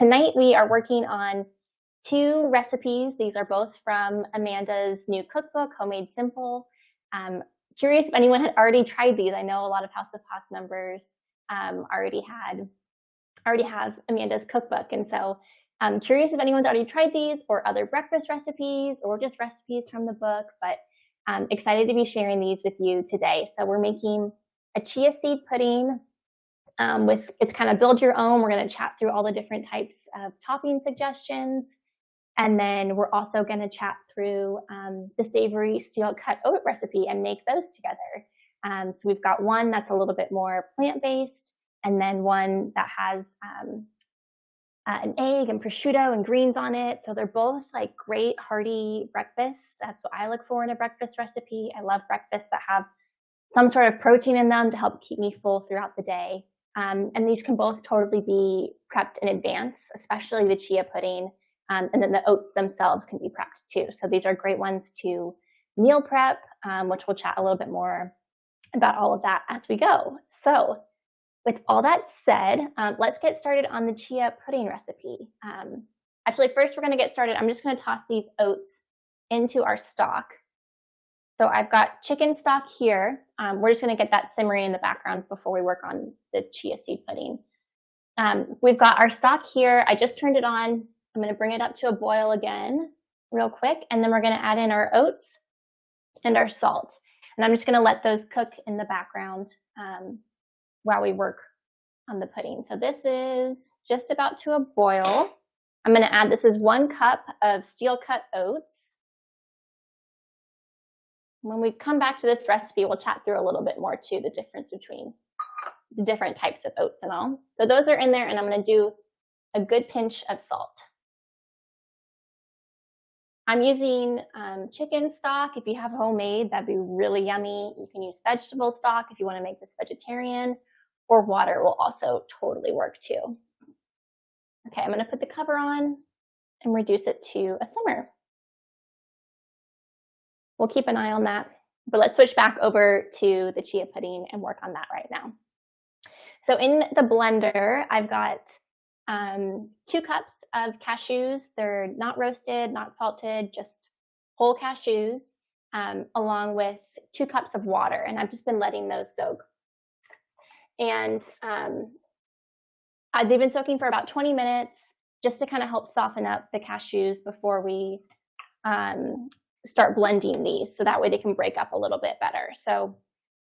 Tonight we are working on 2 recipes. These are both from Amanda's new cookbook, Homemade Simple. Curious if anyone had already tried these. I know a lot of House of Haas members already have Amanda's cookbook, and so I'm curious if anyone's already tried these or other breakfast recipes or just recipes from the book, but I'm excited to be sharing these with you today. So we're making a chia seed pudding it's kind of build your own. We're going to chat through all the different types of topping suggestions. And then we're also going to chat through the Savory steel cut oat recipe and make those together. So we've got one that's a little bit more plant-based, and then one that has an egg and prosciutto and greens on it. So they're both like great hearty breakfasts. That's what I look for in a breakfast recipe. I love breakfasts that have some sort of protein in them to help keep me full throughout the day. And these can both totally be prepped in advance, especially the chia pudding. And then the oats themselves can be prepped too. So these are great ones to meal prep, which we'll chat a little bit more about all of that as we go. So with all that said, let's get started on the chia pudding recipe. Actually, first we're going to get started. I'm just going to toss these oats into our stock. So I've got chicken stock here. We're just going to get that simmering in the background before we work on the chia seed pudding. We've got our stock here. I just turned it on. I'm going to bring it up to a boil again real quick, and then we're going to add in our oats and our salt. And I'm just going to let those cook in the background while we work on the pudding. So this is just about to a boil. I'm going to add, this is 1 cup of steel cut oats. When we come back to this recipe, we'll chat through a little bit more too, the difference between the different types of oats and all. So those are in there, and I'm going to do a good pinch of salt. I'm using chicken stock. If you have homemade, that'd be really yummy. You can use vegetable stock if you want to make this vegetarian, or water will also totally work too. Okay, I'm going to put the cover on and reduce it to a simmer. We'll keep an eye on that, but let's switch back over to the chia pudding and work on that right now. So in the blender, I've got 2 cups of cashews. They're not roasted, not salted, just whole cashews, along with 2 cups of water. And I've just been letting those soak. And they've been soaking for about 20 minutes just to kind of help soften up the cashews before we start blending these, so that way they can break up a little bit better. So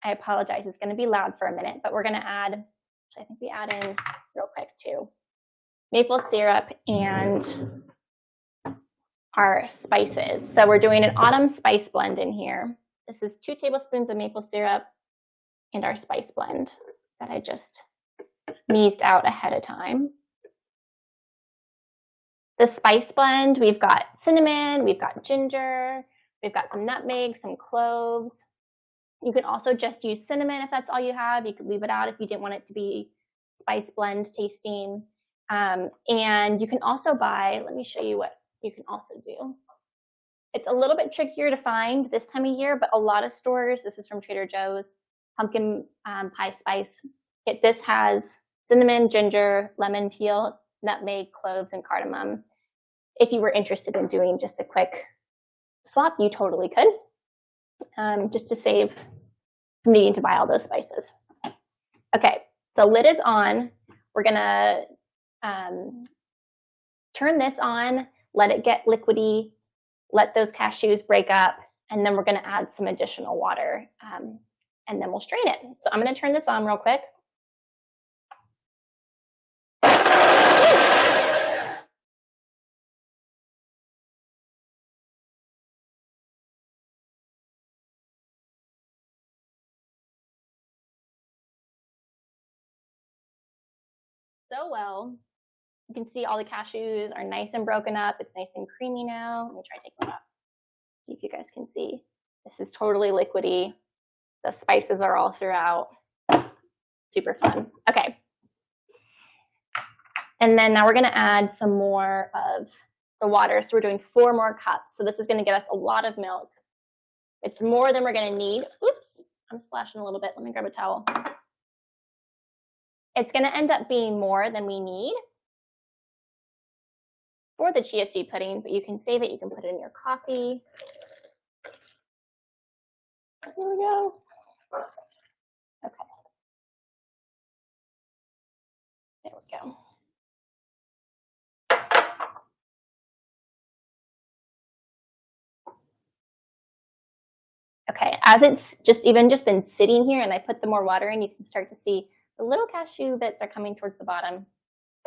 I apologize, it's going to be loud for a minute, but we're going to add, which I think we add in real quick too, maple syrup and our spices. So we're doing an autumn spice blend in here. This is 2 tablespoons of maple syrup and our spice blend that I just sneezed out ahead of time. The spice blend, we've got cinnamon, we've got ginger, we've got some nutmeg, some cloves. You can also just use cinnamon if that's all you have. You could leave it out if you didn't want it to be spice blend tasting. And you can also buy, let me show you what you can also do. It's a little bit trickier to find this time of year, but a lot of stores, this is from Trader Joe's, pumpkin pie spice. This has cinnamon, ginger, lemon peel, nutmeg, cloves, and cardamom. If you were interested in doing just a quick swap, you totally could, just to save from needing to buy all those spices. Okay, so lid is on. We're gonna turn this on, let it get liquidy, let those cashews break up, and then we're gonna add some additional water, and then we'll strain it. So I'm gonna turn this on real quick. So well. You can see all the cashews are nice and broken up. It's nice and creamy now. Let me try to take one up. See if you guys can see. This is totally liquidy. The spices are all throughout. Super fun. Okay. And then now we're going to add some more of the water. So we're doing 4 more cups. So this is going to get us a lot of milk. It's more than we're going to need. Oops, I'm splashing a little bit. Let me grab a towel. It's going to end up being more than we need. for the chia seed pudding, but you can save it. You can put it in your coffee. Here we go. Okay. There we go. Okay, as it's just been sitting here and I put the more water in, you can start to see the little cashew bits are coming towards the bottom.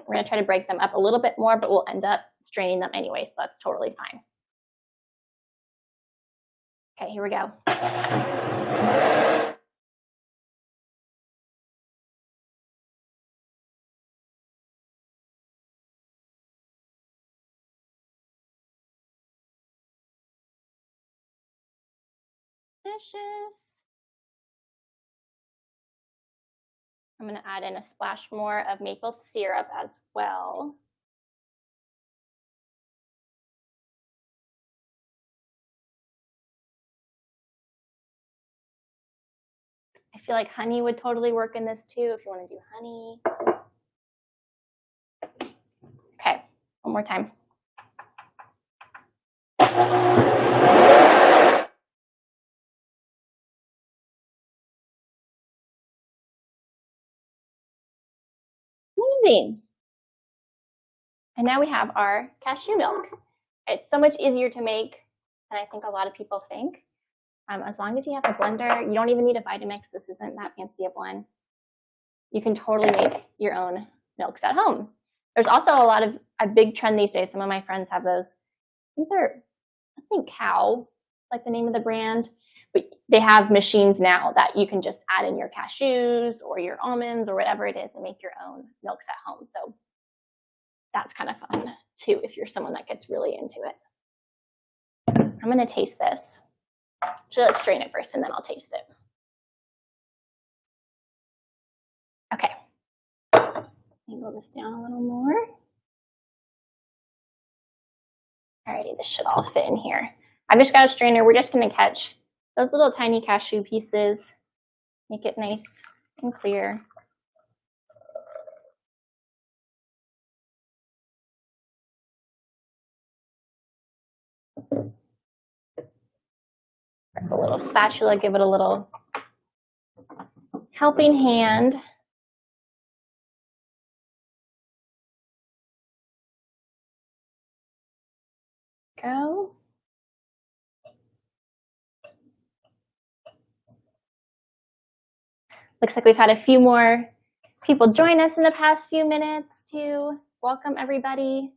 We're going to try to break them up a little bit more, but we'll end up straining them anyway, so that's totally fine. Okay, here we go. Delicious. I'm going to add in a splash more of maple syrup as well. I feel like honey would totally work in this too if you want to do honey. Okay, one more time. Amazing. And now we have our cashew milk. It's so much easier to make than I think a lot of people think. As long as you have a blender, you don't even need a Vitamix. This isn't that fancy a blend. You can totally make your own milks at home. There's also a big trend these days. Some of my friends have those. I think Cow, like the name of the brand, but they have machines now that you can just add in your cashews or your almonds or whatever it is and make your own milks at home. So that's kind of fun too if you're someone that gets really into it. I'm going to taste this. So let's strain it first and then I'll taste it. Okay. Angle this down a little more. Alrighty, this should all fit in here. I've just got a strainer. We're just going to catch those little tiny cashew pieces, make it nice and clear. Grab a little spatula, give it a little helping hand. Go. Looks like we've had a few more people join us in the past few minutes too. Welcome everybody.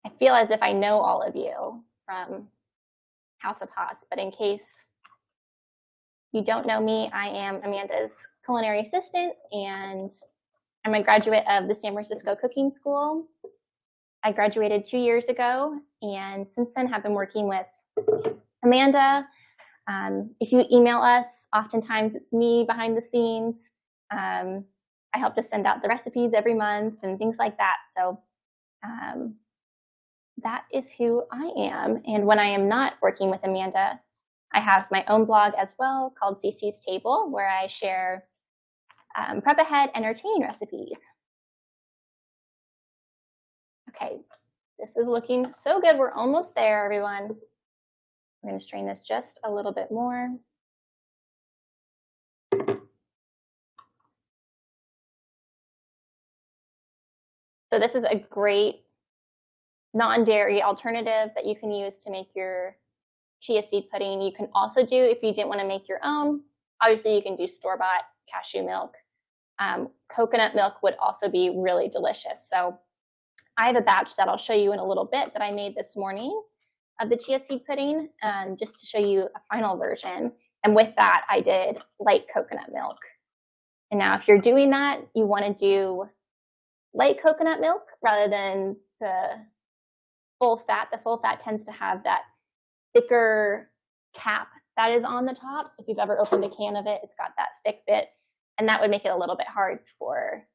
I feel as if I know all of you from House of Haas, but in case you don't know me, I am Amanda's culinary assistant and I'm a graduate of the San Francisco Cooking School. I graduated 2 years ago and since then have been working with Amanda. If you email us, oftentimes it's me behind the scenes. I help to send out the recipes every month and things like that. So that is who I am. And when I am not working with Amanda, I have my own blog as well called CC's Table, where I share prep ahead entertaining recipes. Okay, this is looking so good. We're almost there, everyone. We're going to strain this just a little bit more. So this is a great non-dairy alternative that you can use to make your chia seed pudding. You can also do, if you didn't want to make your own, obviously you can do store-bought cashew milk. Coconut milk would also be really delicious. So I have a batch that I'll show you in a little bit that I made this morning of the chia seed pudding, just to show you a final version. And with that, I did light coconut milk. And now if you're doing that, you want to do light coconut milk rather than the full fat. The full fat tends to have that thicker cap that is on the top. If you've ever opened a can of it, it's got that thick bit. And that would make it a little bit hard for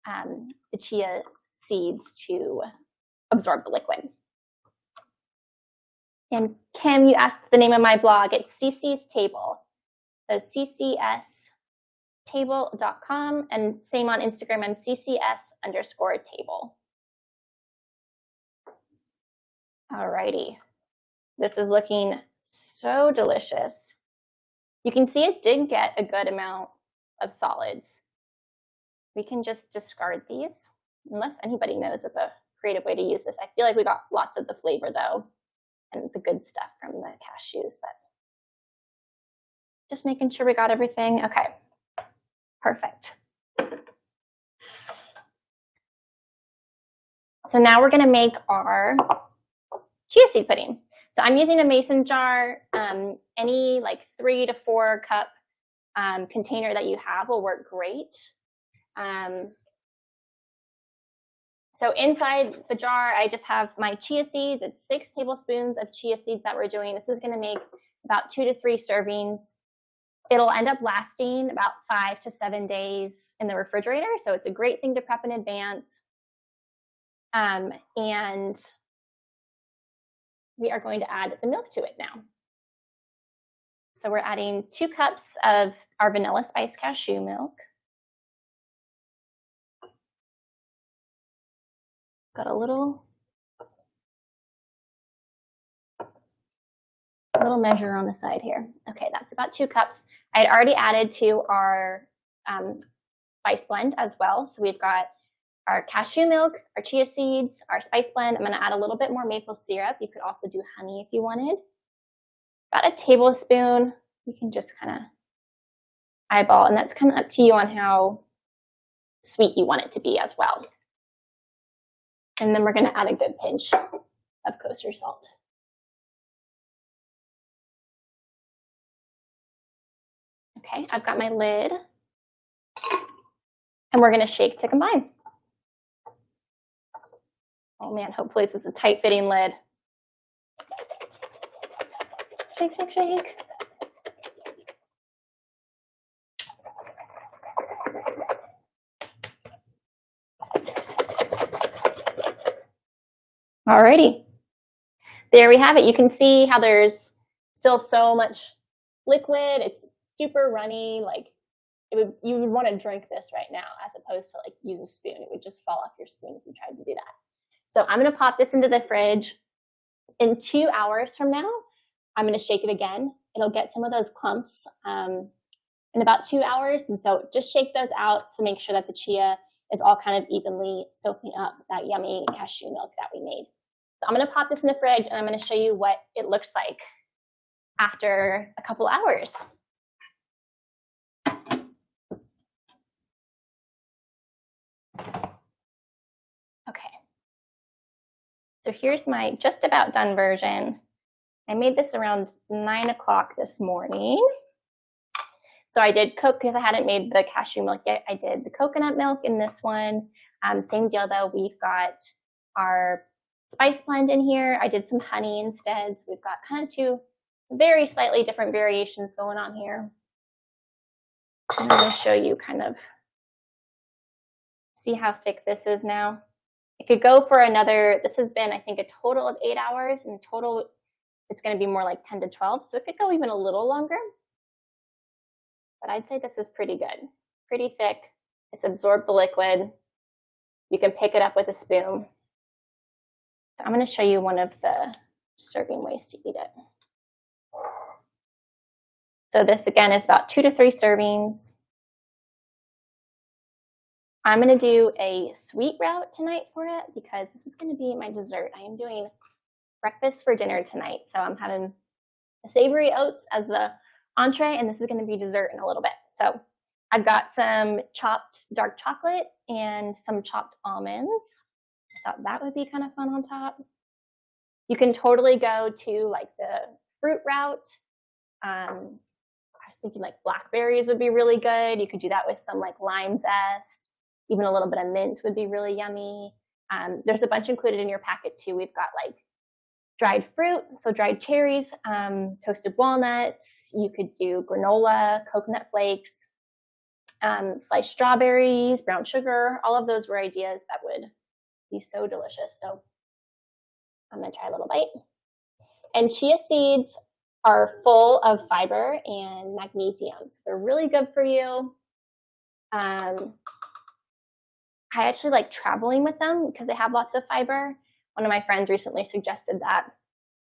the chia seeds to absorb the liquid. And Kim, you asked the name of my blog. It's CC's Table. So CCS ccs_table.com, and same on Instagram, I'm ccs_table. Alrighty, this is looking so delicious. You can see it did get a good amount of solids. We can just discard these, unless anybody knows of a creative way to use this. I feel like we got lots of the flavor though, and the good stuff from the cashews, but just making sure we got everything. Okay, perfect. So now we're gonna make our chia seed pudding. So I'm using a mason jar. Any like 3 to 4 cup container that you have will work great. So inside the jar, I just have my chia seeds. It's 6 tablespoons of chia seeds that we're doing. This is going to make about 2 to 3 servings. It'll end up lasting about 5 to 7 days in the refrigerator. So it's a great thing to prep in advance. And we are going to add the milk to it now. So we're adding 2 cups of our vanilla spice cashew milk. Got a little measure on the side here. Okay, that's about 2 cups. I had already added to our spice blend as well. So we've got our cashew milk, our chia seeds, our spice blend. I'm going to add a little bit more maple syrup. You could also do honey if you wanted. About a tablespoon. You can just kind of eyeball, and that's kind of up to you on how sweet you want it to be as well. And then we're going to add a good pinch of kosher salt. Okay, I've got my lid. And we're going to shake to combine. Oh man, hopefully this is a tight fitting lid. Shake, shake, shake. Alrighty, there we have it. You can see how there's still so much liquid. It's super runny. Like you would want to drink this right now, as opposed to like use a spoon. It would just fall off your spoon if you tried to do that. So I'm going to pop this into the fridge. In 2 hours from now, I'm going to shake it again. It'll get some of those clumps in about 2 hours, and so just shake those out to make sure that the chia is all kind of evenly soaking up that yummy cashew milk that we made. So I'm going to pop this in the fridge, and I'm going to show you what it looks like after a couple hours. Okay. So here's my just about done version. I made this around 9 o'clock this morning. So I did cook, because I hadn't made the cashew milk yet. I did the coconut milk in this one. Same deal though, we've got our spice blend in here. I did some honey instead. So we've got kind of 2 very slightly different variations going on here. I'm going to show you kind of, see how thick this is now. It could go for another, this has been I think a total of 8 hours. In total it's going to be more like 10 to 12. So it could go even a little longer. But I'd say this is pretty good, pretty thick. It's absorbed the liquid. You can pick it up with a spoon. So I'm going to show you one of the serving ways to eat it. So this again is about 2 to 3 servings. I'm going to do a sweet route tonight for it, because this is going to be my dessert. I am doing breakfast for dinner tonight. So I'm having the savory oats as the entree, and this is going to be dessert in a little bit. So I've got some chopped dark chocolate and some chopped almonds. I thought that would be kind of fun on top. You can totally go to like the fruit route. I was thinking like blackberries would be really good. You could do that with some like lime zest. Even a little bit of mint would be really yummy. There's a bunch included in your packet too. We've got like dried fruit, so dried cherries, toasted walnuts. You could do granola, coconut flakes, sliced strawberries, brown sugar. All of those were ideas that would be so delicious. So I'm going to try a little bite. And chia seeds are full of fiber and magnesium. So they're really good for you. I actually like traveling with them because they have lots of fiber. One of my friends recently suggested that,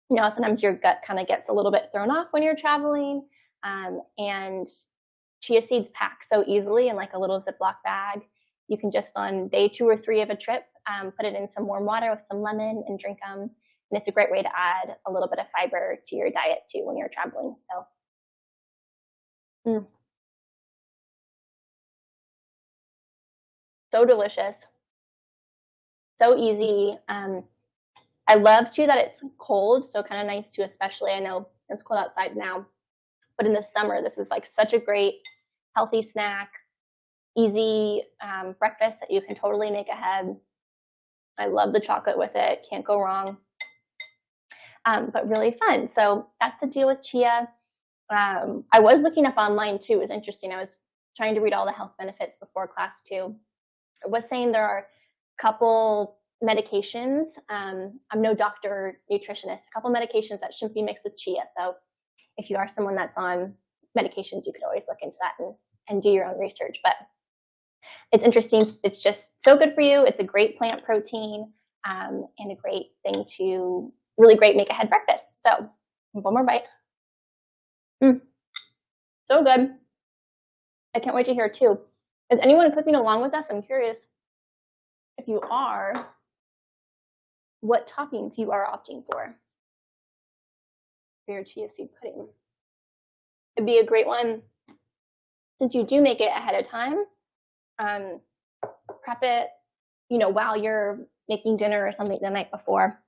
sometimes your gut kind of gets a little bit thrown off when you're traveling. And chia seeds pack so easily in like a little Ziploc bag. You can just on day 2 or 3 of a trip, put it in some warm water with some lemon and drink them. And it's a great way to add a little bit of fiber to your diet too when you're traveling. So delicious, so easy. I love too that it's cold, so kind of nice too, especially I know it's cold outside now, but in the summer, this is like such a great healthy snack, easy breakfast that you can totally make ahead. I love the chocolate with it, can't go wrong. But really fun. So that's the deal with chia. I was looking up online too. It was interesting. I was trying to read all the health benefits before class too. It was saying there are a couple medications. I'm no doctor or nutritionist. A couple medications that shouldn't be mixed with chia. So if you are someone that's on medications, you could always look into that and do your own research. But it's interesting. It's just so good for you. It's a great plant protein and a great thing to really great make ahead breakfast. So one more bite. So good. I can't wait to hear too. Is anyone cooking along with us? I'm curious if you are, what toppings you are opting for your chia seed pudding. It'd be a great one since you do make it ahead of time. Prep it, while you're making dinner or something the night before.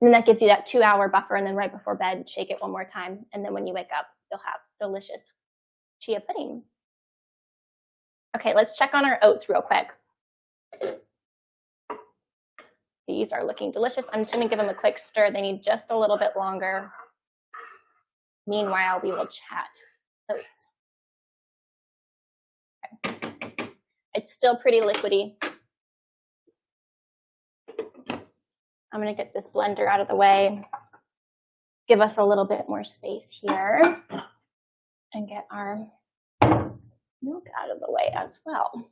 And then that gives you that 2-hour buffer, and then right before bed, shake it one more time. And then when you wake up, you'll have delicious chia pudding. Okay, let's check on our oats real quick. These are looking delicious. I'm just gonna give them a quick stir. They need just a little bit longer. Meanwhile, we will chat oats. Okay. It's still pretty liquidy. I'm gonna get this blender out of the way, give us a little bit more space here, and get our milk out of the way as well.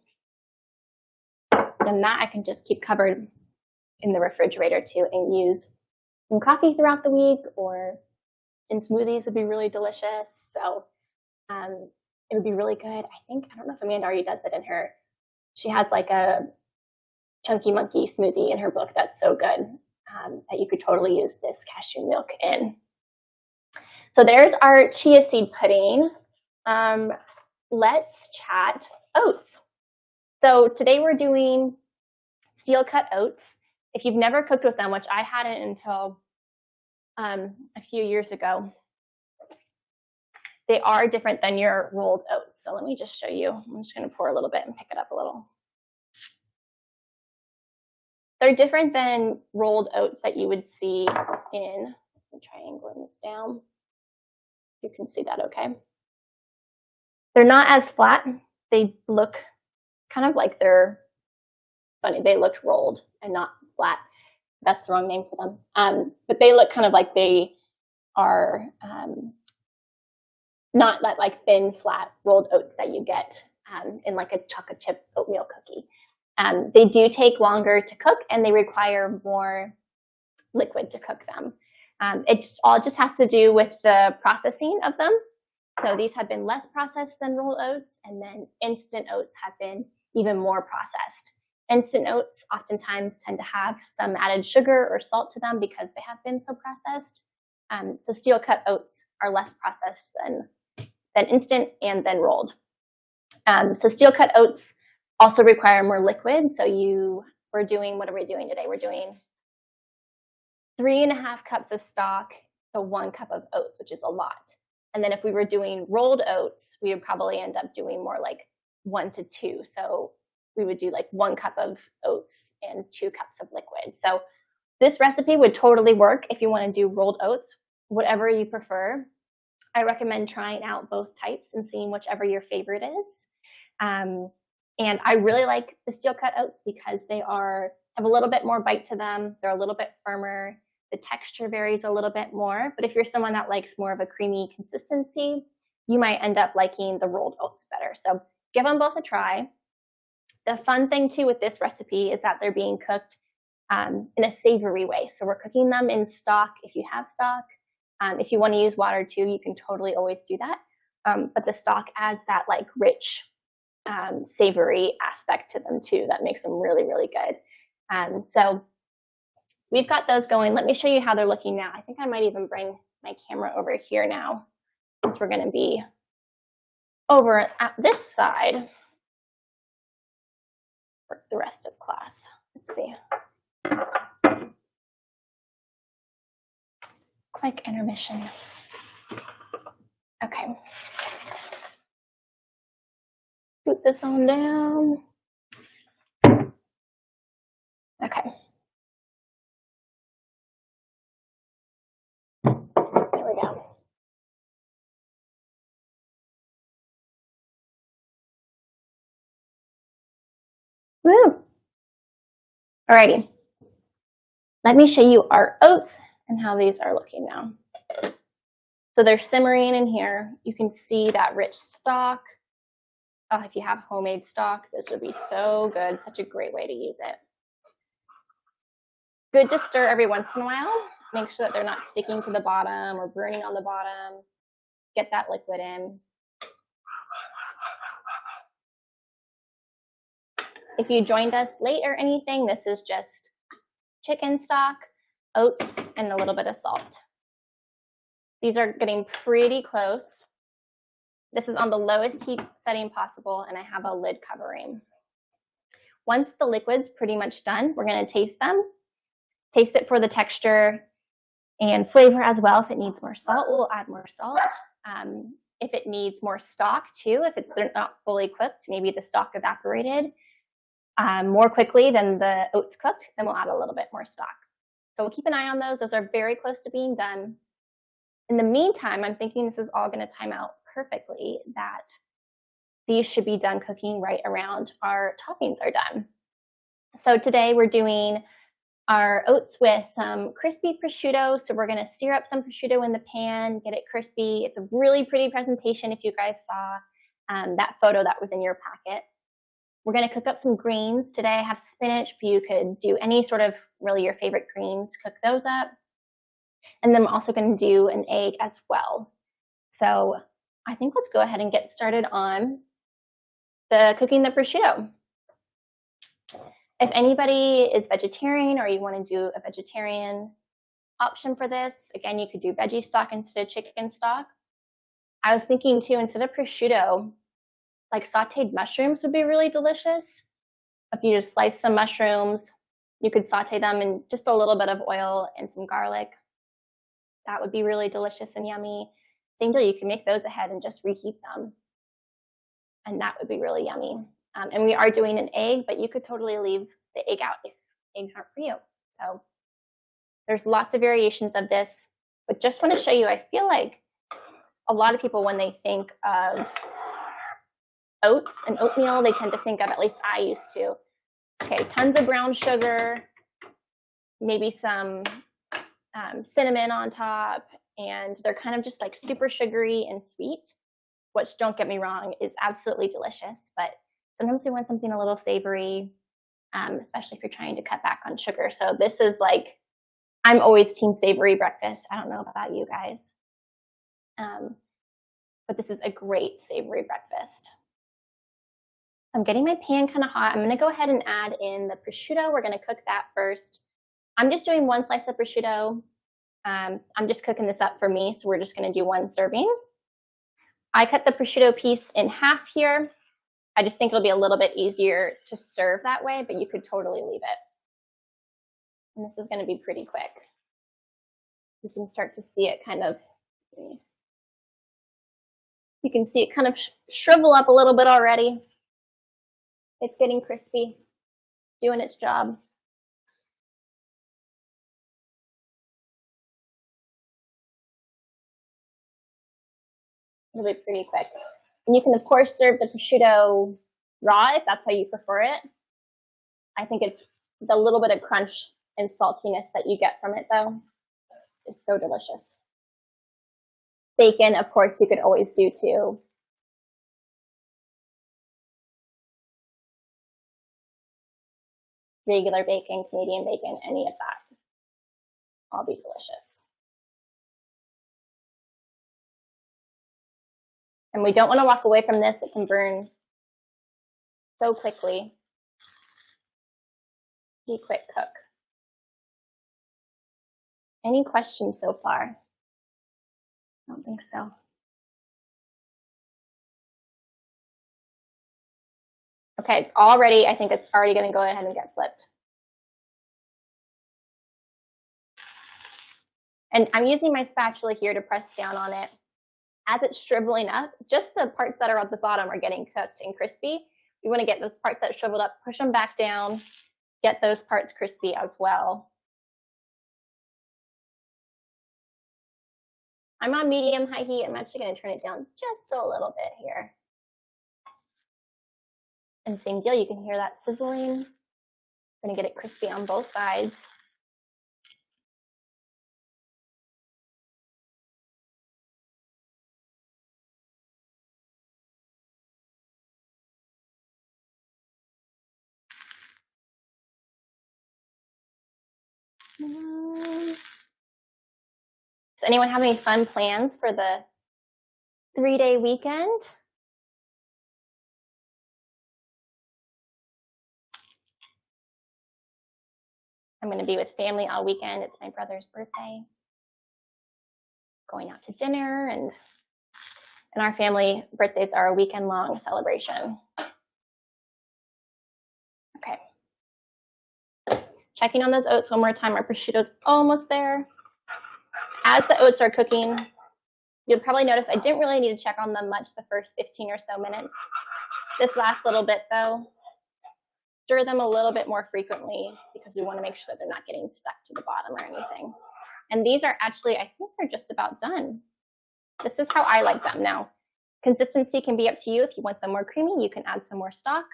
Then that I can just keep covered in the refrigerator too and use in coffee throughout the week, or in smoothies would be really delicious. So it would be really good. I don't know if Amanda already does it in her, she has like a chunky monkey smoothie in her book that's so good that you could totally use this cashew milk in. So there's our chia seed pudding. Let's chat oats. So today we're doing steel cut oats. If you've never cooked with them, which I hadn't until a few years ago, they are different than your rolled oats. So let me just show you. I'm just going to pour a little bit and pick it up a little. They're different than rolled oats that you would see in, I'm triangling this down. You can see that okay. They're not as flat. They look kind of like they're funny. They look rolled and not flat. That's the wrong name for them. But they look kind of like they are not that like thin, flat rolled oats that you get in like a chocolate chip oatmeal cookie. They do take longer to cook, and they require more liquid to cook them. It all just has to do with the processing of them. So these have been less processed than rolled oats, and then instant oats have been even more processed. Instant oats oftentimes tend to have some added sugar or salt to them because they have been so processed. So steel cut oats are less processed than instant and then rolled. So steel cut oats also require more liquid. So we're doing, what are we doing today? We're doing 3.5 cups of stock to 1 cup of oats, which is a lot. And then if we were doing rolled oats, we would probably end up doing more like 1 to 2. So we would do like 1 cup of oats and 2 cups of liquid. So this recipe would totally work if you want to do rolled oats, whatever you prefer. I recommend trying out both types and seeing whichever your favorite is. And I really like the steel cut oats because they have a little bit more bite to them. They're a little bit firmer. The texture varies a little bit more. But if you're someone that likes more of a creamy consistency, you might end up liking the rolled oats better. So give them both a try. The fun thing too with this recipe is that they're being cooked in a savory way. So we're cooking them in stock if you have stock. If you want to use water too, you can totally always do that. But the stock adds that like rich, savory aspect to them too that makes them really, really good. So we've got those going. Let me show you how they're looking now. I think I might even bring my camera over here now, since we're going to be over at this side for the rest of class. Let's see. Quick intermission. Okay. Put this on down. Okay. There we go. Woo! Alrighty. Let me show you our oats and how these are looking now. So they're simmering in here. You can see that rich stock. Oh, if you have homemade stock, this would be so good. Such a great way to use it. Good to stir every once in a while. Make sure that they're not sticking to the bottom or burning on the bottom. Get that liquid in. If you joined us late or anything, this is just chicken stock, oats, and a little bit of salt. These are getting pretty close. This is on the lowest heat setting possible, and I have a lid covering. Once the liquid's pretty much done, we're going to taste them. Taste it for the texture and flavor as well. If it needs more salt, we'll add more salt. If it needs more stock too, if they're not fully cooked, maybe the stock evaporated more quickly than the oats cooked, then we'll add a little bit more stock. So we'll keep an eye on those. Those are very close to being done. In the meantime, I'm thinking this is all going to time out perfectly, that these should be done cooking right around our toppings are done. So today we're doing our oats with some crispy prosciutto. So we're going to sear up some prosciutto in the pan, get it crispy. It's a really pretty presentation if you guys saw that photo that was in your packet. We're going to cook up some greens. Today I have spinach, but you could do any sort of really your favorite greens, cook those up. And then I'm also going to do an egg as well. So I think let's go ahead and get started on cooking the prosciutto. If anybody is vegetarian or you want to do a vegetarian option for this, again, you could do veggie stock instead of chicken stock. I was thinking too, instead of prosciutto, like sauteed mushrooms would be really delicious. If you just slice some mushrooms, you could saute them in just a little bit of oil and some garlic. That would be really delicious and yummy. Same deal, you can make those ahead and just reheat them. And that would be really yummy. And we are doing an egg, but you could totally leave the egg out if eggs aren't for you. So there's lots of variations of this, but just want to show you, I feel like a lot of people, when they think of oats and oatmeal, they tend to think of, at least I used to, okay, tons of brown sugar, maybe some cinnamon on top, and they're kind of just like super sugary and sweet, which, don't get me wrong, is absolutely delicious, but sometimes we want something a little savory, especially if you're trying to cut back on sugar. So this is like, I'm always team savory breakfast. I don't know about you guys, but this is a great savory breakfast. I'm getting my pan kind of hot. I'm going to go ahead and add in the prosciutto. We're going to cook that first. I'm just doing one slice of prosciutto. I'm just cooking this up for me, so we're just going to do one serving. I cut the prosciutto piece in half here. I just think it'll be a little bit easier to serve that way, but you could totally leave it. And this is going to be pretty quick. You can start to see it kind of, you can see it kind of shrivel up a little bit already. It's getting crispy, doing its job. It'll be pretty quick. And you can, of course, serve the prosciutto raw if that's how you prefer it. I think it's the little bit of crunch and saltiness that you get from it, though, is so delicious. Bacon, of course, you could always do too. regular bacon, Canadian bacon, any of that. All be delicious. And we don't want to walk away from this. It can burn so quickly. Be quick cook. Any questions so far? I don't think so. Okay, it's all ready. I think it's already going to go ahead and get flipped. And I'm using my spatula here to press down on it. As it's shriveling up, just the parts that are at the bottom are getting cooked and crispy. You want to get those parts that shriveled up, push them back down, get those parts crispy as well. I'm on medium-high heat. I'm actually going to turn it down just a little bit here. And same deal, you can hear that sizzling. I'm going to get it crispy on both sides. Does anyone have any fun plans for the 3-day weekend? I'm going to be with family all weekend. It's my brother's birthday. Going out to dinner, and in our family, birthdays are a weekend-long celebration. Okay. Checking on those oats one more time. Our prosciutto's almost there. As the oats are cooking, you'll probably notice I didn't really need to check on them much the first 15 or so minutes. This last little bit, though, stir them a little bit more frequently because we want to make sure that they're not getting stuck to the bottom or anything. And these are actually, I think they're just about done. This is how I like them. Now, consistency can be up to you. If you want them more creamy, you can add some more stock.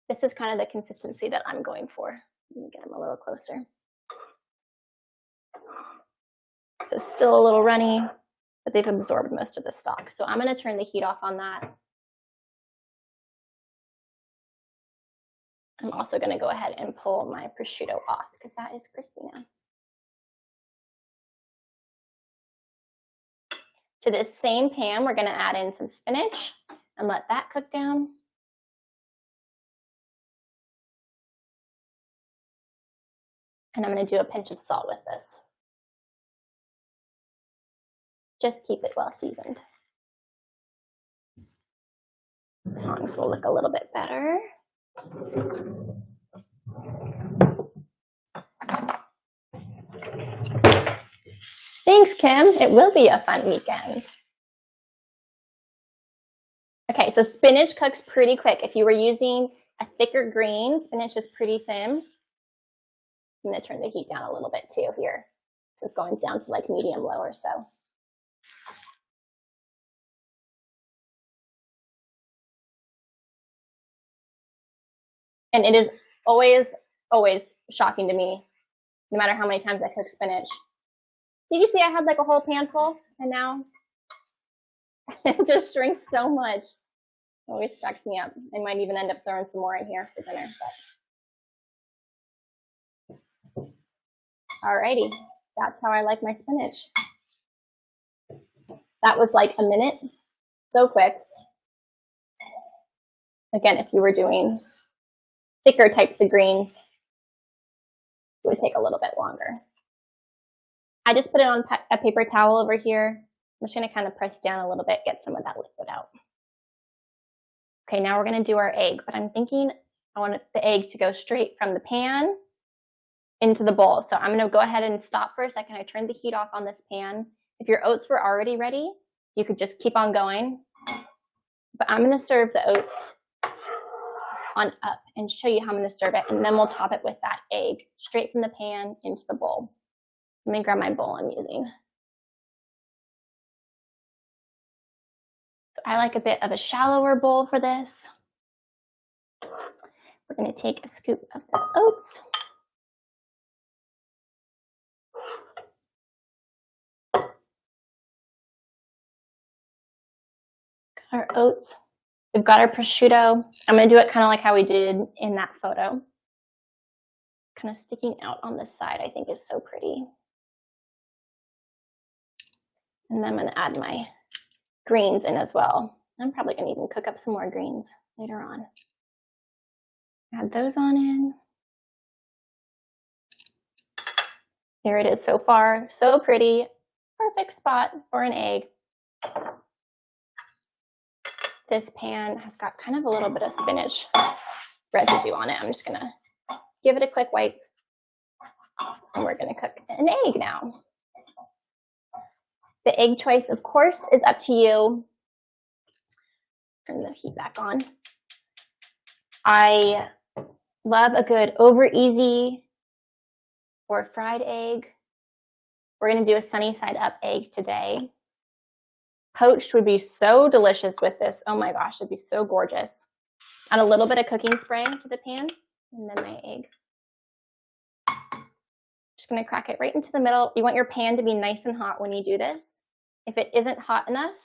This is kind of the consistency that I'm going for. Let me get them a little closer. So still a little runny, but they've absorbed most of the stock. So I'm going to turn the heat off on that. I'm also going to go ahead and pull my prosciutto off because that is crispy now. To this same pan, we're going to add in some spinach and let that cook down. And I'm going to do a pinch of salt with this. Just keep it well seasoned. Tongs will look a little bit better. Thanks, Kim. It will be a fun weekend. Okay, so spinach cooks pretty quick. If you were using a thicker green, spinach is pretty thin. I'm going to turn the heat down a little bit too here. This is going down to like medium low or so. And it is always, always shocking to me, no matter how many times I cook spinach. Did you see I had like a whole pan full and now it just shrinks so much? It always cracks me up. I might even end up throwing some more in here for dinner. But alrighty, that's how I like my spinach. That was like a minute, so quick. Again, if you were doing thicker types of greens, it would take a little bit longer. I just put it on a paper towel over here. I'm just going to kind of press down a little bit, get some of that liquid out. Okay, now we're going to do our egg, but I'm thinking I want the egg to go straight from the pan into the bowl. So I'm going to go ahead and stop for a second. I turned the heat off on this pan. If your oats were already ready, you could just keep on going. But I'm going to serve the oats on up and show you how I'm going to serve it, and then we'll top it with that egg straight from the pan into the bowl. Let me grab my bowl I'm using. So I like a bit of a shallower bowl for this. We're going to take a scoop of the oats. Got our oats. We've got our prosciutto. I'm going to do it kind of like how we did in that photo. kind of sticking out on the side, I think is so pretty. And then I'm going to add my greens in as well. I'm probably going to even cook up some more greens later on. Add those on in. There it is so far. So pretty. Perfect spot for an egg. This pan has got kind of a little bit of spinach residue on it. I'm just going to give it a quick wipe. And we're going to cook an egg now. The egg choice, of course, is up to you. Turn the heat back on. I love a good over easy or fried egg. We're going to do a sunny side up egg today. Poached would be so delicious with this. Oh my gosh, it'd be so gorgeous. Add a little bit of cooking spray to the pan and then my egg. Just going to crack it right into the middle. You want your pan to be nice and hot when you do this. If it isn't hot enough,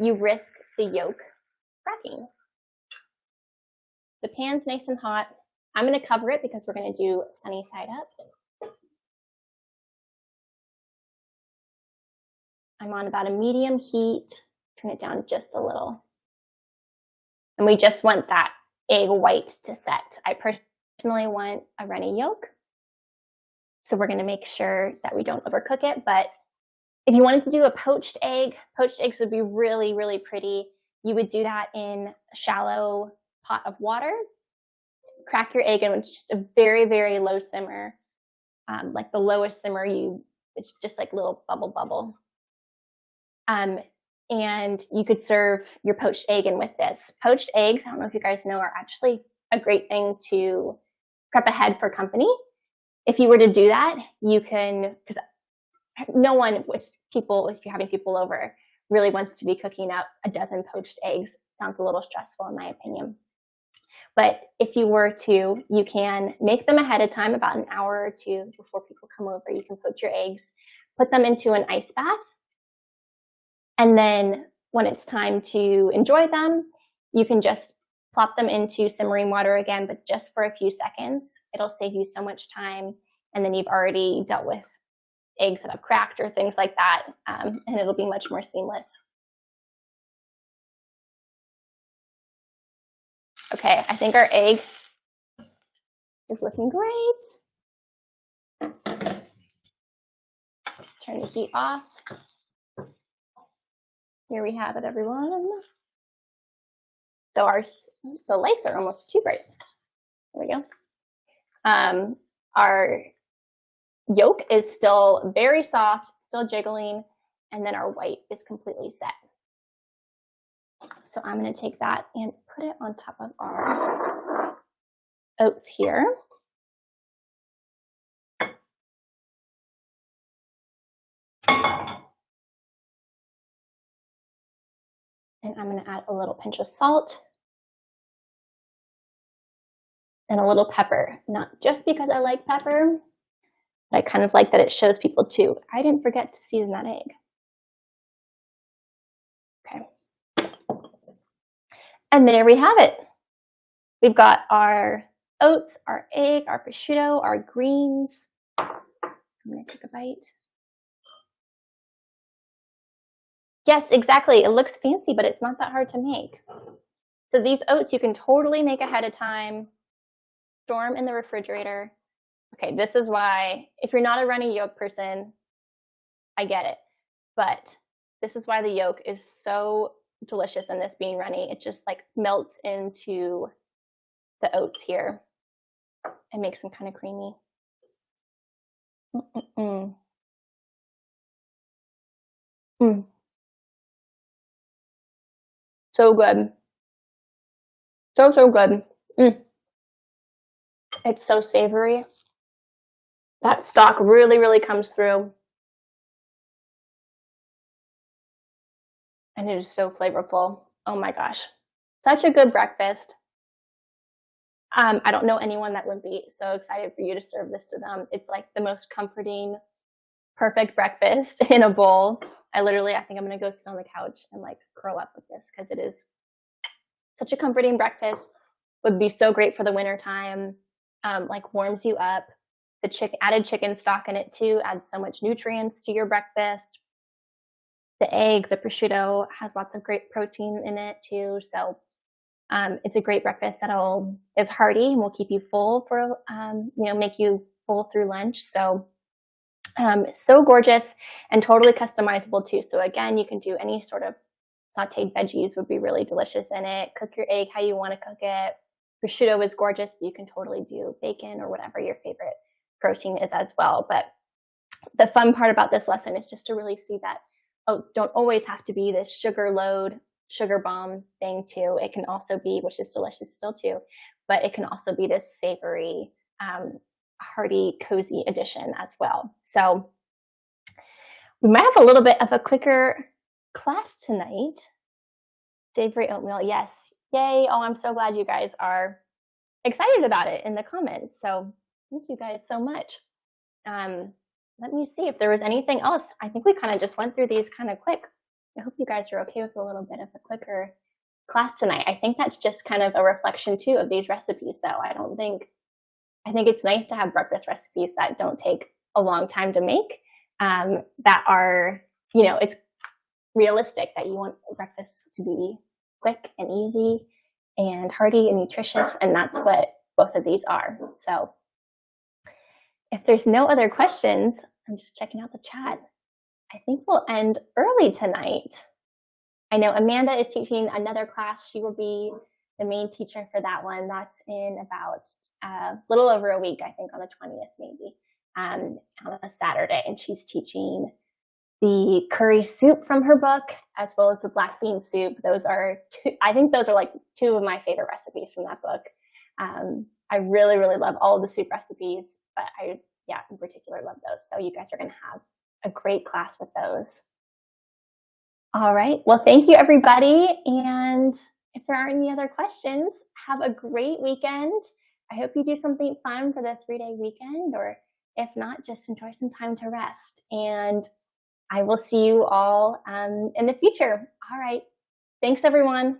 you risk the yolk cracking. The pan's nice and hot. I'm going to cover it because we're going to do sunny side up. I'm on about a medium heat. Turn it down just a little. And we just want that egg white to set. I personally want a runny yolk. So we're going to make sure that we don't overcook it. But if you wanted to do a poached eggs would be really, really pretty. You would do that in a shallow pot of water. Crack your egg in with just a very, very low simmer. Like the lowest simmer, it's just like little bubble. And you could serve your poached egg in with this. Poached eggs, I don't know if you guys know, are actually a great thing to prep ahead for company. If you were to do that, you can, because no one if you're having people over, really wants to be cooking up a dozen poached eggs. Sounds a little stressful in my opinion. But if you were to, you can make them ahead of time, about an hour or two before people come over. You can poach your eggs, put them into an ice bath. And then when it's time to enjoy them, you can just plop them into simmering water again, but just for a few seconds. It'll save you so much time. And then you've already dealt with eggs that have cracked or things like that, and it'll be much more seamless. Okay, I think our egg is looking great. Turn the heat off. Here we have it, everyone. So the lights are almost too bright. There we go. Our yolk is still very soft, still jiggling, and then our white is completely set. So I'm going to take that and put it on top of our oats here. And I'm going to add a little pinch of salt and a little pepper, not just because I like pepper, but I kind of like that it shows people too. I didn't forget to season that egg. Okay. And there we have it. We've got our oats, our egg, our prosciutto, our greens. I'm going to take a bite. Yes, exactly. It looks fancy, but it's not that hard to make. So these oats you can totally make ahead of time, store them in the refrigerator. Okay, this is why, if you're not a runny yolk person, I get it. But this is why the yolk is so delicious in this being runny. It just like melts into the oats here and makes them kind of creamy. So good. So good. It's so savory. That stock really, really comes through. And it is so flavorful. Oh my gosh. Such a good breakfast. I don't know anyone that would be so excited for you to serve this to them. It's like the most comforting, perfect breakfast in a bowl. I think I'm going to go sit on the couch and like curl up with this because it is such a comforting breakfast. Would be so great for the winter time. like warms you up. The added chicken stock in it too adds so much nutrients to your breakfast. The egg, the prosciutto has lots of great protein in it too. So it's a great breakfast is hearty and will keep you full for, make you full through lunch. So so gorgeous and totally customizable too. So again, you can do any sort of sauteed veggies would be really delicious in it. Cook your egg how you want to cook it. Prosciutto is gorgeous, but you can totally do bacon or whatever your favorite protein is as well. But the fun part about this lesson is just to really see that oats don't always have to be this sugar load, sugar bomb thing too. It can also be, which is delicious still too, but it can also be this savory, hearty, cozy addition as well. So we might have a little bit of a quicker class tonight. Savory oatmeal, yes, yay. Oh, I'm so glad you guys are excited about it in the comments. So thank you guys so much. Let me see if there was anything else. I think we kind of just went through these kind of quick. I hope you guys are okay with a little bit of a quicker class tonight. I think that's just kind of a reflection too of these recipes though. I think it's nice to have breakfast recipes that don't take a long time to make, that are, it's realistic, that you want breakfast to be quick and easy and hearty and nutritious, and that's what both of these are. So if there's no other questions, I'm just checking out the chat. I think we'll end early tonight. I know Amanda is teaching another class. She will be the main teacher for that one. That's in about a little over a week, I think on the 20th maybe, on a Saturday. And she's teaching the curry soup from her book, as well as the black bean soup. I think those are like two of my favorite recipes from that book. I really, really love all of the soup recipes, but I in particular love those. So you guys are going to have a great class with those. All right. Well, thank you, everybody. And if there aren't any other questions, have a great weekend. I hope you do something fun for the 3-day weekend, or if not, just enjoy some time to rest. And I will see you all in the future. All right. Thanks, everyone.